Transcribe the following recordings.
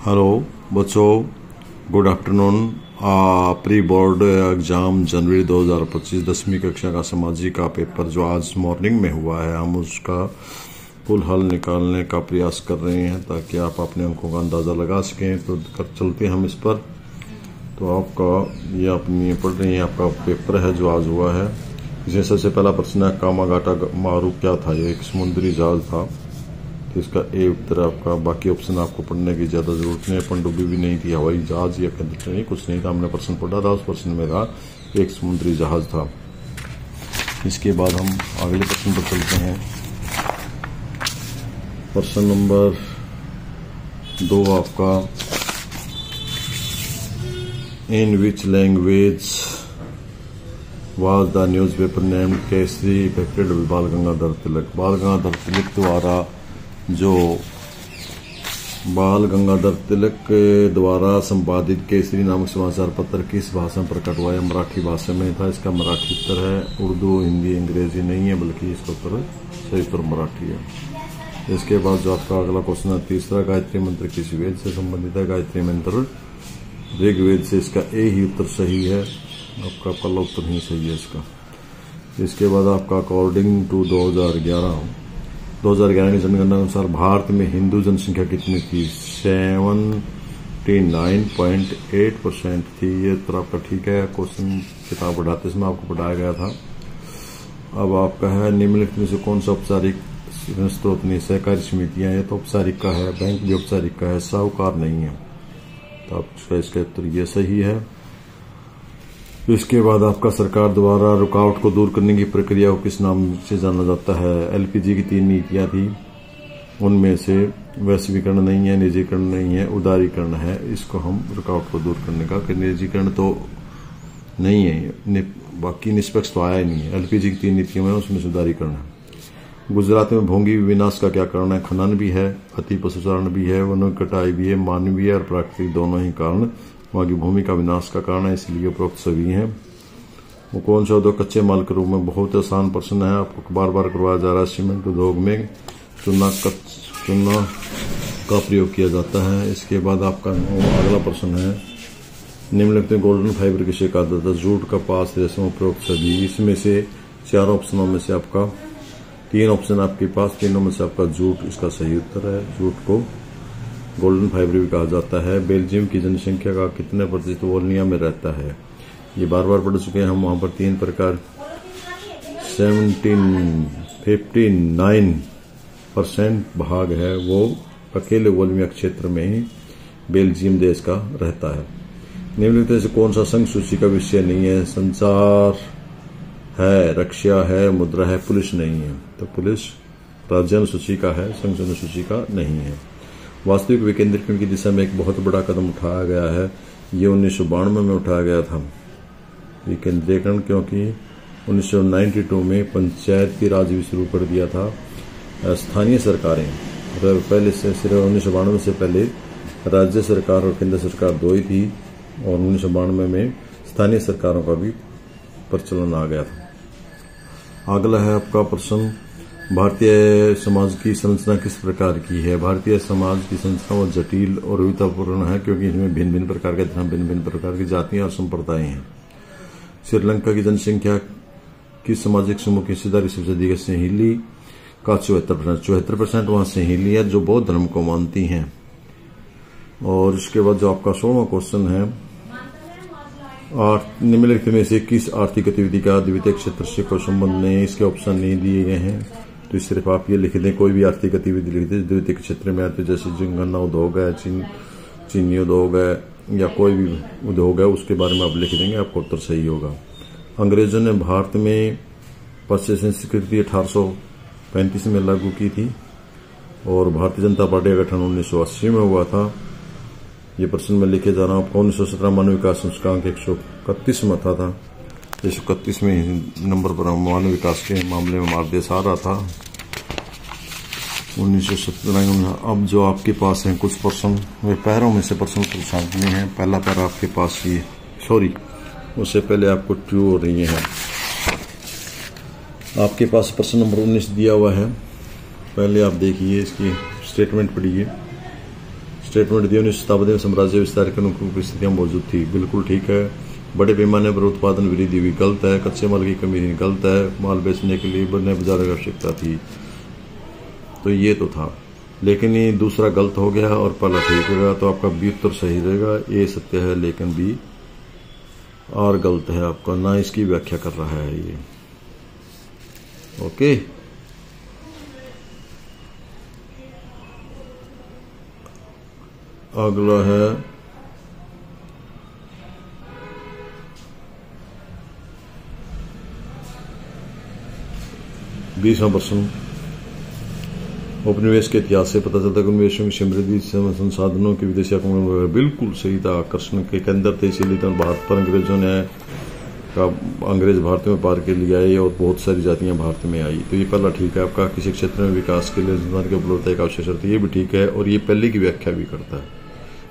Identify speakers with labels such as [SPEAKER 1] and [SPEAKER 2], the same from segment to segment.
[SPEAKER 1] Hello बच्चों, good afternoon. Pre board exam जनवरी 2025 10वीं कक्षा का सामाजिक का पेपर जो आज मॉर्निंग में हुआ है, हम उसका फुल हल निकालने का प्रयास कर रहे हैं ताकि आप अपने अंकों का अंदाज़ा लगा सकें। तो चलते हम इस पर। तो आपका ये अपनी पढ़ रही हैं, आपका पेपर है जो आज हुआ है। इसमें सबसे पहला प्रश्न है, कामागाटा मारू क्या था? ये एक समुद्री जहाज था। तो इसका ए उत्तर आपका। बाकी ऑप्शन आपको पढ़ने की ज़्यादा जरूरत नहीं है। पनडुब्बी भी नहीं थी, हवाई जहाज या नहीं, कुछ नहीं था। हमने प्रश्न पढ़ा था, उस प्रश्न में था एक समुद्री जहाज था। इसके बाद हम अगले प्रश्न पर चलते हैं। प्रश्न नंबर 2 आपका, in which language was the newspaper named Kesari effected Bal Gangadhar तिलक? बाल गंगाधर तिलक द्वारा जो बाल गंगाधर तिलक के द्वारा संपादित केसरी नामक समाचार पत्र किस भाषा में प्रकट हुआ है? मराठी भाषा में था। इसका मराठी उत्तर है। उर्दू, हिंदी, अंग्रेजी नहीं है, बल्कि इसका उत्तर सही उत्तर मराठी है। इसके बाद जो आपका अगला क्वेश्चन है, तीसरा, गायत्री मंत्र किस वेद से संबंधित है? गायत्री मंत्र ऋग्वेद से। इसका ए ही उत्तर सही है। आपका पहला उत्तर नहीं सही है इसका। इसके बाद आपका अकॉर्डिंग टू 2011 की जनगणना अनुसार भारत में हिंदू जनसंख्या कितनी थी? 79.8% थी। ये उत्तर आपका ठीक है। क्वेश्चन किताब पढ़ाते समय आपको पढ़ाया गया था। अब आपका है, निम्नलिखित में से कौन सा औपचारिक स्रोत नहीं? सहकारी समितियां, ये तो औपचारिक का है। बैंक भी औपचारिक का है, साहूकार नहीं है। तो आपका इसका उत्तर ये सही है। इसके बाद आपका, सरकार द्वारा रुकावट को दूर करने की प्रक्रिया को किस नाम से जाना जाता है? एलपीजी की 3 नीतियां थी, उनमें से वैश्वीकरण नहीं है, निजीकरण नहीं है, उदारीकरण है। इसको हम रुकावट को दूर करने का, निजीकरण तो नहीं है, बाकी निष्पक्ष तो आया ही नहीं है। एलपीजी की 3 नीतियों में उसमें उदारीकरण है। गुजरात में भूमि विनाश का क्या कारण है? खनन भी है, अति पशुचारण भी है, वनों की कटाई भी है, मानवीय और प्राकृतिक दोनों ही कारण वहां की भूमि का विनाश का कारण है, इसलिए उपरोक्त सभी हैं। वो कौन सा उद्योग कच्चे माल के रूप में? बहुत आसान प्रश्न है, आपको बार बार करवाया जा रहा है। सीमेंट उद्योग में चूना का प्रयोग किया जाता है। इसके बाद आपका अगला प्रश्न है, निम्नलिखित में गोल्डन फाइबर किसे कहा जाता है? जूट, कपास, रेशम, उपरोक्त सभी। इसमें से 4 ऑप्शनों में से आपका 3 ऑप्शन आपके पास, तीनों में से आपका जूट इसका सही उत्तर है। जूट को गोल्डन फाइबर भी कहा जाता है। बेल्जियम की जनसंख्या का कितने प्रतिशत वोल्निया में रहता है? ये बार बार पढ़ चुके हैं हम। वहां पर 3 प्रकार 59% भाग है, वो अकेले वोल्निया क्षेत्र में ही बेल्जियम देश का रहता है। निम्नलिखित से कौन सा संघ सूची का विषय नहीं है? संचार है, रक्षा है, मुद्रा है, पुलिस नहीं है। तो पुलिस राज्य अनुसूची का है, संघ अनुसूची का नहीं है। वास्तविक विकेंद्रीकरण की दिशा में एक बहुत बड़ा कदम उठाया गया है। ये 1992 में उठाया गया था विकेंद्रीकरण, क्योंकि 1992 में पंचायती राज भी शुरू कर दिया था। स्थानीय सरकारें पहले से सिर्फ 1992 से पहले राज्य सरकार और केंद्र सरकार 2 ही थी, और 1992 में स्थानीय सरकारों का भी प्रचलन आ गया था। अगला है आपका प्रश्न, भारतीय समाज की संरचना किस प्रकार की है? भारतीय समाज की संरचना वो जटिल और विविधतापूर्ण है, क्योंकि इसमें भिन्न भिन्न प्रकार के धर्म, भिन्न भिन्न प्रकार की जातियां और संप्रदाय हैं। श्रीलंका की जनसंख्या किस सामाजिक समूह की हिस्सेदारी सबसे अधिक है? सहेली का 74% वहां सहेली है जो बौद्ध धर्म को मानती हैं। और इसके बाद जो आपका 16वां क्वेश्चन है, निम्नलिखित में से किस आर्थिक गतिविधि का द्वितीय क्षेत्र से कोई संबंध नहीं है? इसके ऑप्शन नहीं दिए गए हैं, तो सिर्फ आप ये लिख दें, कोई भी आर्थिक गतिविधि लिख दें द्वितीय क्षेत्र में आते, जैसे गन्ना उद्योग है, चीनी उद्योग है, या कोई भी उद्योग है, उसके बारे में आप लिख देंगे, आपको उत्तर सही होगा। अंग्रेजों ने भारत में पश्चिमी संस्कृति 1835 में लागू की थी, और भारतीय जनता पार्टी का गठन 1980 में हुआ था। ये प्रश्न में लिखे जा रहा हूँ। 1917 मानव विकास सूचकांक 131 में था। 131 में नंबर पर मानव विकास के मामले में हमारा देश आ रहा था 1917 में। अब जो आपके पास हैं कुछ प्रश्न, वे पैरों में से प्रश्न पूछने हैं। पहला पैरा आपके पास ये, सॉरी उससे पहले आपको ट्रू हो रही है। आपके पास प्रश्न नंबर 19 दिया हुआ है। पहले आप देखिए, इसकी स्टेटमेंट पढ़िए। स्टेटमेंट दिया 19वीं शताब्दी में साम्राज्य विस्तार की अनुकूल परिस्थितियां मौजूद थी। बिल्कुल ठीक है। बड़े पैमाने पर उत्पादन वृद्धि हुई, गलत है। कच्चे माल की कमी नहीं, गलत है। माल बेचने के लिए बड़े बाजार की आवश्यकता थी, तो ये तो था, लेकिन ये दूसरा गलत हो गया और पहला ठीक हो गया, तो आपका बी उत्तर सही रहेगा। ए सत्य है लेकिन बी और गलत है आपका, ना इसकी व्याख्या कर रहा है ये। ओके, अगला है बीसवां प्रश्न। उपनिवेश के इतिहास से पता चलता है कि उपनिवेशों की समृद्धि संसाधनों की विदेशी आक्रमण बिल्कुल सही था, आकर्षण के केंद्र थे। इसीलिए तो भारत पर अंग्रेजों ने अंग्रेज भारत में पार के लिए आए और बहुत सारी जातियां भारत में आई, तो ये पहला ठीक है आपका। किसी क्षेत्र में विकास के लिए संसाधन की उपलब्धता एक आवश्यक शर्त, ये भी ठीक है। और ये पहले की व्याख्या भी करता है,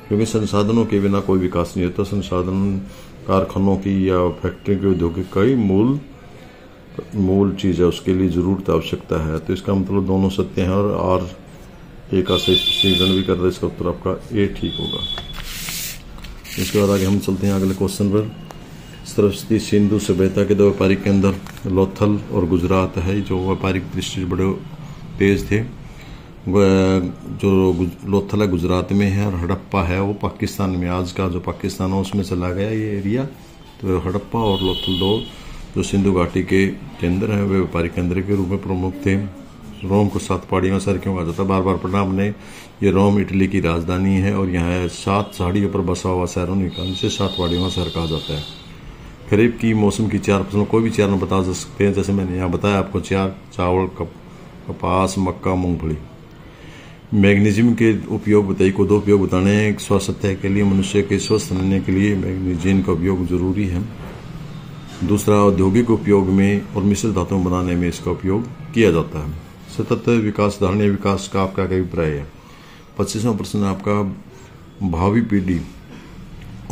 [SPEAKER 1] क्योंकि संसाधनों के बिना कोई विकास नहीं होता। संसाधन कारखानों की या फैक्ट्री के औद्योगिक का ही मूल चीज है, उसके लिए जरूरत आवश्यकता है। तो इसका मतलब दोनों सत्य हैं और एक का सही स्पष्टीकरण भी कर रहे हैं। इसका उत्तर आपका ए ठीक होगा। इसके बाद आगे हम चलते हैं अगले क्वेश्चन पर। सरस्वती सिंधु सभ्यता के दो व्यापारिक केंद्र लोथल और गुजरात है, जो व्यापारिक दृष्टि से बड़े तेज थे। जो लोथल है गुजरात में है और हड़प्पा है वो पाकिस्तान में, आज का जो पाकिस्तान है उसमें चला गया ये एरिया। तो हड़प्पा और लोथल दो जो सिंधु घाटी के केंद्र हैं, वे व्यापारिक केंद्र के रूप में प्रमुख थे। रोम को 7 पहाड़ियों का शहर क्यों कहा जाता है? बार बार पढ़ना हमने। ये रोम इटली की राजधानी है और यहाँ 7 पहाड़ियों पर बसा हुआ शहर होने के कारण इसे 7 पहाड़ियों का शहर कहा जाता है। खरीफ की मौसम की 4 फसलों, कोई भी 4 में बता सकते हैं, जैसे मैंने यहाँ बताया आपको 4: चावल, कपास, मक्का, मूंगफली। मैग्नीशियम के उपयोग बताइए को 2 उपयोग बताने हैं। स्वास्थ्य के लिए, मनुष्य के स्वस्थ रहने के लिए मैग्नीशियम का उपयोग जरूरी है। दूसरा, औद्योगिक उपयोग में और मिश्र धातुओं बनाने में इसका उपयोग किया जाता है। सतत विकास, धारणीय विकास का आपका क्या अभिप्राय है? 25वां प्रश्न आपका, भावी पीढ़ी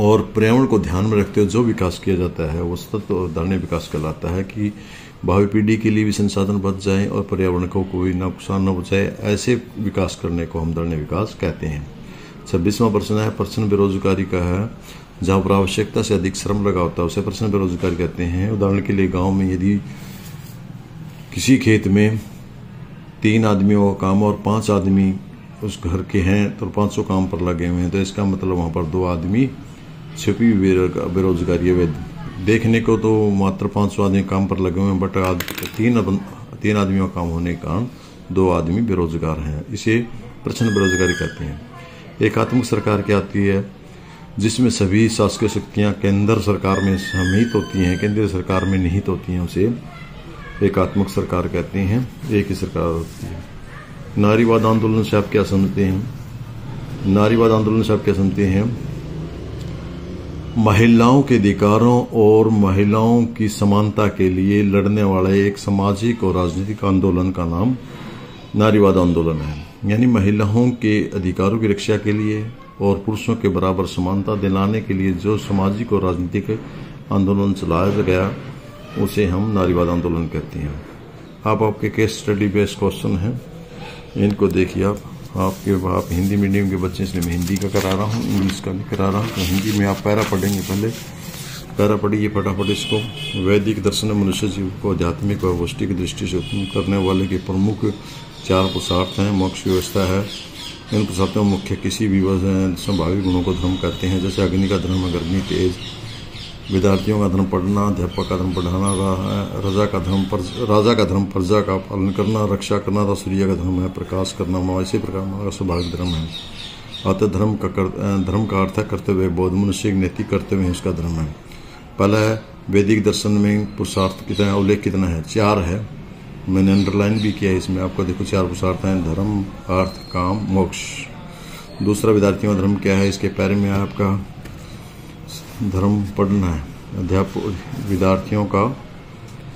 [SPEAKER 1] और पर्यावरण को ध्यान में रखते हुए जो विकास किया जाता है वो सतत और धारणीय विकास कहलाता है। कि भावी पीढ़ी के लिए भी संसाधन बच जाए और पर्यावरण को कोई नुकसान न पहुंचाए, ऐसे विकास करने को हम धारणीय विकास कहते हैं। 26वां प्रश्न है, प्रश्न बेरोजगारी का है। जहां पर आवश्यकता से अधिक श्रम लगा होता है उसे प्रश्न बेरोजगारी कहते हैं। उदाहरण के लिए गांव में यदि किसी खेत में 3 आदमियों का काम और 5 आदमी उस घर के हैं तो 500 काम पर लगे हुए हैं, तो इसका मतलब वहां पर 2 आदमी छिपी बेरोजगारी है। देखने को तो मात्र 500 आदमी काम पर लगे हुए हैं, बट 3 आदमियों का काम होने के कारण 2 आदमी बेरोजगार हैं। इसे प्रश्न बेरोजगारी कहते हैं। एकात्मक सरकार क्या आती है? जिसमें सभी शासकीय शक्तियां केंद्र सरकार में समित होती हैं, केंद्रीय सरकार में निहित होती हैं, उसे एकात्मक सरकार कहते हैं। एक ही सरकार होती है। नारीवाद आंदोलन से आप क्या समझते हैं? नारीवाद आंदोलन से आप क्या समझते हैं? महिलाओं के अधिकारों और महिलाओं की समानता के लिए लड़ने वाले एक सामाजिक और राजनीतिक आंदोलन का नाम नारीवाद आंदोलन है। यानी महिलाओं के अधिकारों की रक्षा के लिए और पुरुषों के बराबर समानता दिलाने के लिए जो सामाजिक और राजनीतिक आंदोलन चलाया गया उसे हम नारीवाद आंदोलन कहते हैं। आपके केस स्टडी बेस्ड क्वेश्चन हैं, इनको देखिए आप हिंदी मीडियम के बच्चे, इसलिए मैं हिंदी का करा रहा हूँ, इंग्लिश का नहीं करा रहा हूँ। तो हिंदी में आप पैरा पढ़ेंगे, पहले पैरा पढ़िए फटाफट इसको। वैदिक दर्शन में मनुष्य जीव को आध्यात्मिक और पौष्टिक दृष्टि से उत्पन्न करने वाले के प्रमुख 4 पुरुषार्थ हैं। मोक्ष व्यवस्था है। इन पुरुषार्थों में मुख्य किसी भी संभावित गुणों को धर्म कहते हैं। जैसे अग्नि का धर्म है गर्मी तेज, विद्यार्थियों का धर्म पढ़ना, अध्यापक का धर्म पढ़ाना, राजा का धर्म प्रजा का पालन करना, रक्षा करना, तो सूर्य का धर्म है प्रकाश करना। इसी प्रकार का स्वाभाविक धर्म है। अतः धर्म का अर्थ है कर्तव्य बोध, मनुष्य नैतिक कर्तव्य है, उसका धर्म है। पहला है वैदिक दर्शन में पुरुषार्थ कितना उल्लेख कितना है? 4 है। मैंने अंडरलाइन भी किया है इसमें, आपको देखो 4 पुरुषार्थ हैं, धर्म, अर्थ, काम, मोक्ष। दूसरा विद्यार्थियों का धर्म क्या है? इसके पैर में आपका धर्म पढ़ना है। अध्यापक विद्यार्थियों का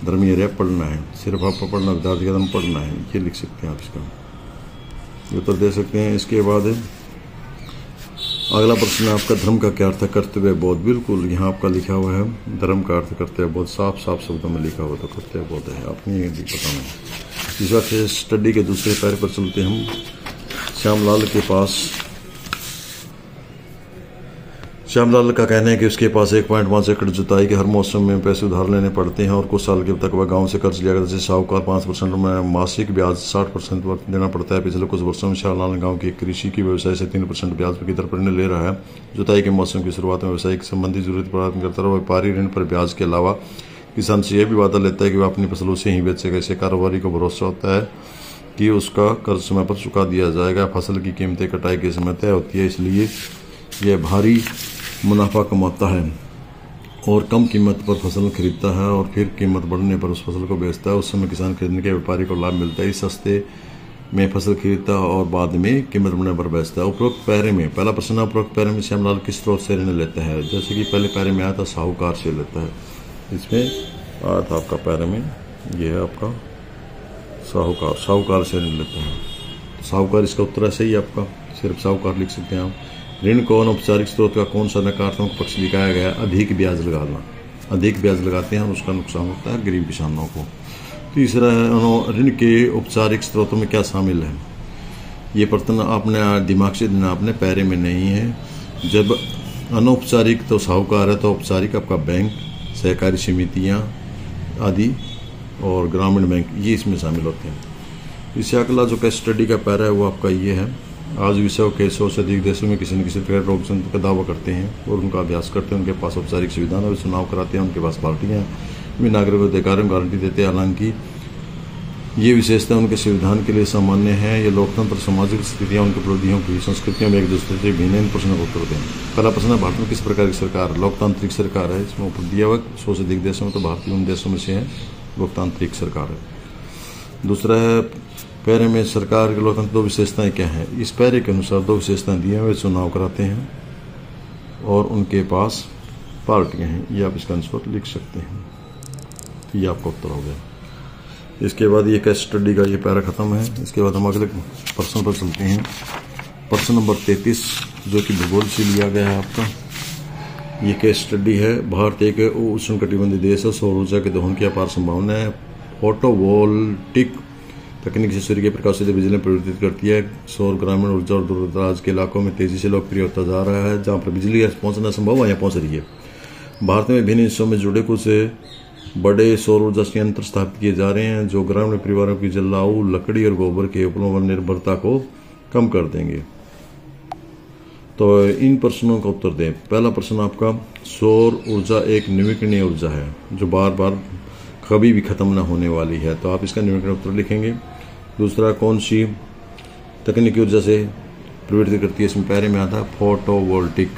[SPEAKER 1] धर्म ये पढ़ना है, सिर्फ आपको पढ़ना, विद्यार्थी का धर्म पढ़ना है, ये लिख सकते हैं आप इसका उत्तर दे सकते हैं। इसके बाद अगला प्रश्न आपका, धर्म का क्या अर्थ है? कर्तव्य बोध। बिल्कुल यहाँ आपका लिखा हुआ है धर्म का अर्थ कर्तव्य बोध, साफ शब्दों में लिखा हुआ, तो कर्तव्य बोध है, आपने ये भी पता नहीं। इस बात से स्टडी के दूसरे पैर पर चलते हम। श्यामलाल के पास श्यामलाल का कहना है कि उसके पास 1.5 एकड़ जुताई के हर मौसम में पैसे उधार लेने पड़ते हैं और कुछ साल के तक वह गांव से कर्ज लिया करता है। साहूकार 5% में मासिक ब्याज 60% वक्त देना पड़ता है। पिछले कुछ वर्षों में श्यामलाल गांव की कृषि की व्यवसाय से 3% ब्याज की दर पर ऋण ले रहा है। जुताई के मौसम की शुरुआत में व्यवसायिक संबंधी जरूरत प्राप्त करता है। व्यापारी ऋण पर ब्याज के अलावा किसान से यह भी वादा लेता है कि वह अपनी फसलों से ही बेचेगा। इससे कारोबारी को भरोसा होता है कि उसका कर्ज समय पर चुका दिया जाएगा। फसल की कीमतें कटाई के समय तय होती है, इसलिए यह भारी मुनाफा कमाता है और कम कीमत पर फसल खरीदता है और फिर कीमत बढ़ने पर उस फसल को बेचता है। उस समय किसान खरीदने के व्यापारी को लाभ मिलता है। इस सस्ते में फसल खरीदता है और बाद में कीमत बढ़ने पर बेचता है। उपरोक्त पैरे में पहला प्रश्न, उपरोक्त पैरे में श्यामलाल किस स्रोत से ऋण लेता है? जैसे कि पहले पैरे में आया था साहूकार से लेता है। इसमें आया था आपका पैरे में, यह है आपका साहूकार से ऋण लेता है। साहूकार इसका उत्तर है सही आपका, सिर्फ साहूकार लिख सकते हैं आप। ऋण को अनौपचारिक स्रोत का कौन सा नकारात्मक पक्ष दिखाया गया? अधिक ब्याज लगाना। अधिक ब्याज लगाते हैं और उसका नुकसान होता है गरीब किसानों को। तीसरा है ऋण के औपचारिक स्रोतों में क्या शामिल है? ये प्रश्न आपने दिमाग से देना, आपने पैरे में नहीं है। जब अनौपचारिक तो साहूकार है, तो औपचारिक आपका बैंक, सहकारी समितियाँ आदि और ग्रामीण बैंक, ये इसमें शामिल होते हैं। इससे अगला जो केस स्टडी का पैरा है वो आपका ये है। आज विश्व के 100 से अधिक देशों में किसी न किसी प्रकार लोकतंत्र का दावा करते हैं और उनका अभ्यास करते हैं। उनके पास औपचारिक सुविधाएं, वे चुनाव कराते हैं, उनके पास पार्टियां हैं, वे नागरिकों को अधिकारों को गारंटी देते हैं। हालांकि ये विशेषता उनके संविधान के लिए सामान्य है। ये लोकतंत्र सामाजिक स्थितियां उनके विरोधियों की संस्कृतियों में एक दूसरे से भिन्न इन प्रश्नों को उत्तर दें। पहला प्रश्न है, भारत में किस प्रकार की सरकार? लोकतांत्रिक सरकार है। इसमें ऊपर दिया हुआ 100 से अधिक देशों में, तो भारतीय उन देशों में से है लोकतांत्रिक सरकार है। दूसरा है, पैरे में सरकार के लोकतंत्र दो विशेषताएं क्या हैं? इस पैरे के अनुसार दो विशेषताएं दी हैं। वे चुनाव कराते हैं और उनके पास पार्टियां हैं। ये आप इसका आंसर लिख सकते हैं। ये आपका उत्तर हो गया। इसके बाद ये केस स्टडी का ये पैरा खत्म है। इसके बाद हम अगले प्रश्न पर चलते हैं। प्रश्न नंबर 33 जो कि भूगोल से लिया गया है आपका। ये केस स्टडी है। भारत एक उष्णकटिबंधीय देश है। सौर ऊर्जा के दोहन की अपार संभावना है। फोटोवोल्टिक तकनीक से सूर्य के प्रकाश से बिजली परिवर्तित करती है। सौर ग्रामीण ऊर्जा और दूरदराज के इलाकों में तेजी से लोकप्रिय होता जा रहा है। जहां पर बिजली पहुंचना संभव है, यहाँ पहुंच रही है। भारत में विभिन्न हिस्सों में जुड़े कुछ बड़े सौर ऊर्जा संयंत्र स्थापित किए जा रहे हैं जो ग्रामीण परिवारों की जलाऊ लकड़ी और गोबर के उपकरणों पर निर्भरता को कम कर देंगे। तो इन प्रश्नों का उत्तर दें। पहला प्रश्न आपका, सौर ऊर्जा एक नवीकरणीय ऊर्जा है जो बार बार कभी भी खत्म न होने वाली है, तो आप इसका नवीकरणीय उत्तर लिखेंगे। दूसरा, कौन सी तकनीकी ऊर्जा से प्रवृत्ति करती है? इसमें पैरे में आता है फोटोवोल्टिक।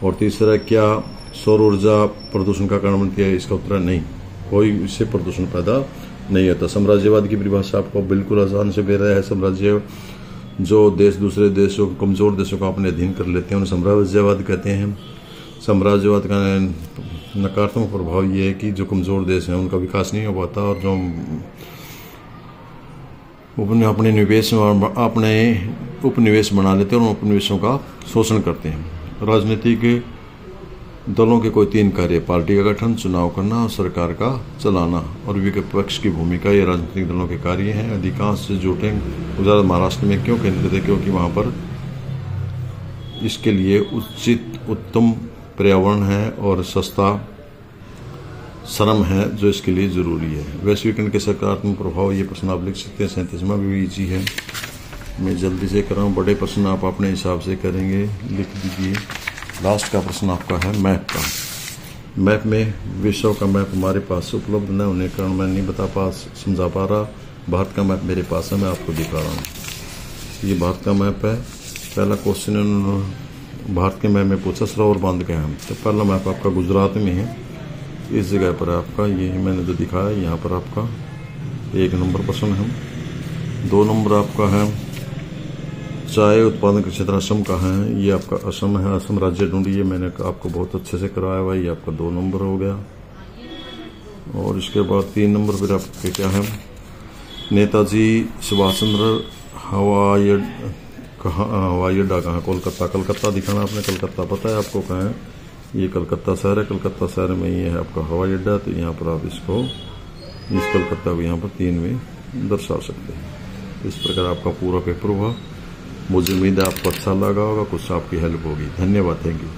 [SPEAKER 1] और तीसरा, क्या सौर ऊर्जा प्रदूषण का कारण बनती है? इसका उत्तर नहीं, कोई इससे प्रदूषण पैदा नहीं होता। साम्राज्यवाद की परिभाषा आपको बिल्कुल आसान से दे रहा है। साम्राज्य जो देश दूसरे देशों कमजोर देशों को अपने अधीन कर लेते हैं उन्हें साम्राज्यवाद कहते हैं। साम्राज्यवाद का नकारात्मक प्रभाव ये है कि जो कमजोर देश हैं उनका विकास नहीं हो पाता और जो अपने उपनिवेश बना लेते हैं और उपनिवेशों का शोषण करते हैं। राजनीतिक दलों के कोई 3 कार्य: पार्टी का गठन, चुनाव करना और सरकार का चलाना। और विपक्ष की भूमिका ये राजनीतिक दलों के कार्य हैं। अधिकांश से जुटे गुजरात महाराष्ट्र में क्यों केंद्रित है? क्योंकि वहां पर इसके लिए उचित उत्तम पर्यावरण है और सस्ता श्रम है जो इसके लिए जरूरी है। वैश्वीकरण के सकारात्मक प्रभाव, ये प्रश्न आप लिख सकते हैं। 37वां भी इजी है, मैं जल्दी से कर रहा हूँ। बड़े प्रश्न आप अपने हिसाब से करेंगे, लिख दीजिए। लास्ट का प्रश्न आपका है मैप का। मैप में विश्व का मैप हमारे पास उपलब्ध न होने के कारण मैं नहीं समझा पा रहा। भारत का मैप मेरे पास है, मैं आपको दिखा रहा हूँ। ये भारत का मैप है। पहला क्वेश्चन भारत के मैप में पूछा सरोवर बांध के हैं, तो पहला मैप आपका गुजरात में है। इस जगह पर आपका ये मैंने जो दिखाया, यहाँ पर आपका 1 नंबर प्रश्न है। 2 नंबर आपका है चाय उत्पादन का क्षेत्र असम का है। ये आपका असम है। असम राज्य ढूंढिए, मैंने आपको बहुत अच्छे से कराया हुआ। ये आपका 2 नंबर हो गया। और इसके बाद 3 नंबर फिर आपके क्या है, नेताजी सुभाष चंद्र हवाई अड्डा कहाँ? कोलकाता। कलकत्ता दिखाना आपने, कलकत्ता पता है आपको कहाँ है? ये कलकत्ता शहर है। कलकत्ता शहर में ये है आपका हवाई अड्डा। तो यहाँ पर आप इस कलकत्ता को यहाँ पर 3 में दर्शा सकते हैं। इस प्रकार आपका पूरा पेपर हुआ। मुझे उम्मीद है आपको अच्छा लगा होगा, कुछ आपकी हेल्प होगी। धन्यवाद, थैंक यू।